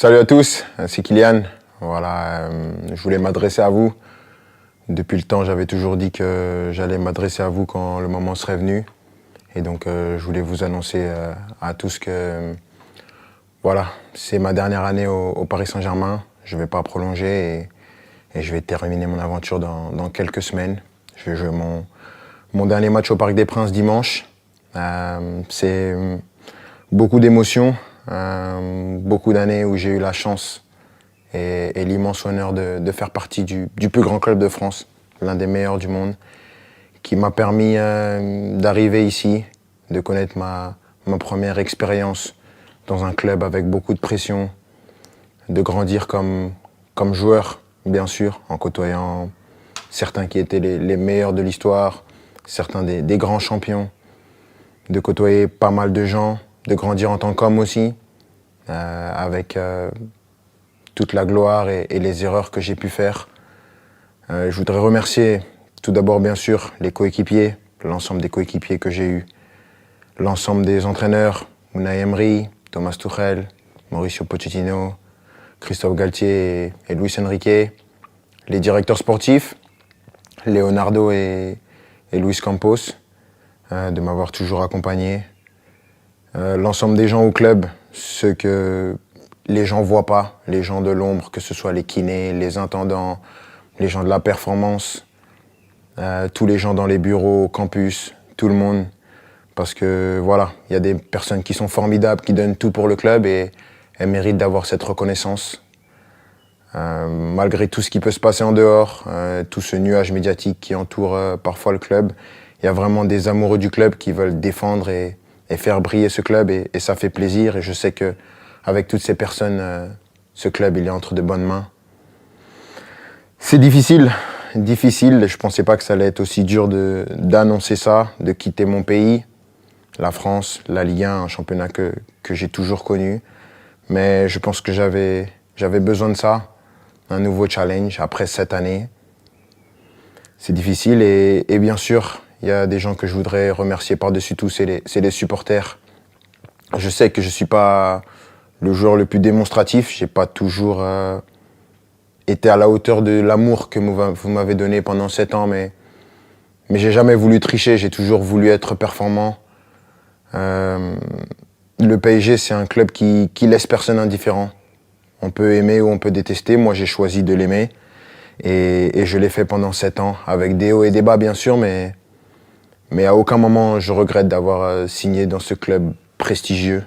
Salut à tous, c'est Kylian. Voilà, je voulais m'adresser à vous. Depuis le temps, j'avais toujours dit que j'allais m'adresser à vous quand le moment serait venu. Et donc, je voulais vous annoncer à tous que voilà, c'est ma dernière année au Paris Saint-Germain. Je ne vais pas prolonger et je vais terminer mon aventure dans quelques semaines. Je vais jouer mon dernier match au Parc des Princes dimanche. C'est beaucoup d'émotions, beaucoup d'années où j'ai eu la chance et l'immense honneur de faire partie du plus grand club de France, l'un des meilleurs du monde, qui m'a permis d'arriver ici, de connaître ma première expérience dans un club avec beaucoup de pression, de grandir comme joueur, bien sûr, en côtoyant certains qui étaient les meilleurs de l'histoire, certains des grands champions, de côtoyer pas mal de gens, de grandir en tant qu'homme aussi, avec toute la gloire et les erreurs que j'ai pu faire. Je voudrais remercier tout d'abord, bien sûr, les coéquipiers, l'ensemble des coéquipiers que j'ai eus, l'ensemble des entraîneurs, Unai Emery, Thomas Tuchel, Mauricio Pochettino, Christophe Galtier et Luis Enrique, les directeurs sportifs, Leonardo et Luis Campos, de m'avoir toujours accompagné, l'ensemble des gens au club, ceux que les gens ne voient pas, les gens de l'ombre, que ce soit les kinés, les intendants, les gens de la performance, tous les gens dans les bureaux, au campus, tout le monde. Parce que voilà, il y a des personnes qui sont formidables, qui donnent tout pour le club et elles méritent d'avoir cette reconnaissance. Malgré tout ce qui peut se passer en dehors, tout ce nuage médiatique qui entoure parfois le club, il y a vraiment des amoureux du club qui veulent défendre et faire briller ce club et ça fait plaisir. Et je sais qu'avec toutes ces personnes, ce club il est entre de bonnes mains. C'est difficile. Je ne pensais pas que ça allait être aussi dur d'annoncer ça, de quitter mon pays, la France, la Ligue 1, un championnat que j'ai toujours connu. Mais je pense que j'avais besoin de ça, un nouveau challenge après 7 années. C'est difficile et bien sûr, il y a des gens que je voudrais remercier par-dessus tout, c'est les supporters. Je sais que je ne suis pas le joueur le plus démonstratif, je n'ai pas toujours été à la hauteur de l'amour que vous m'avez donné pendant 7 ans, mais j'ai jamais voulu tricher, j'ai toujours voulu être performant. Le PSG, c'est un club qui laisse personne indifférent. On peut aimer ou on peut détester, moi j'ai choisi de l'aimer et je l'ai fait pendant 7 ans, avec des hauts et des bas bien sûr, mais à aucun moment je regrette d'avoir signé dans ce club prestigieux.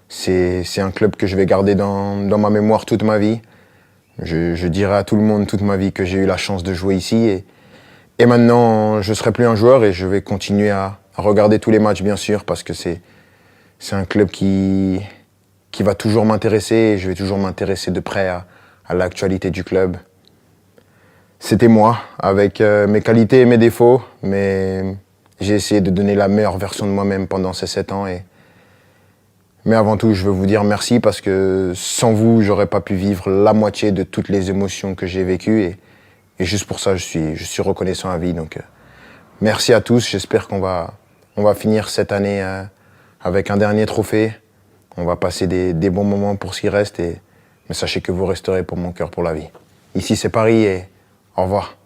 C'est un club que je vais garder dans ma mémoire toute ma vie. Je dirai à tout le monde toute ma vie que j'ai eu la chance de jouer ici. Et maintenant, je ne serai plus un joueur et je vais continuer à regarder tous les matchs, bien sûr, parce que c'est un club qui va toujours m'intéresser et je vais toujours m'intéresser de près à l'actualité du club. C'était moi, avec mes qualités et mes défauts, mais j'ai essayé de donner la meilleure version de moi-même pendant ces 7 ans. Mais avant tout, je veux vous dire merci parce que sans vous, j'aurais pas pu vivre la moitié de toutes les émotions que j'ai vécues. Et juste pour ça, je suis reconnaissant à vie. Donc, merci à tous. J'espère qu'on va finir cette année avec un dernier trophée. On va passer des bons moments pour ce qui reste. Mais sachez que vous resterez pour mon cœur pour la vie. Ici, c'est Paris et au revoir.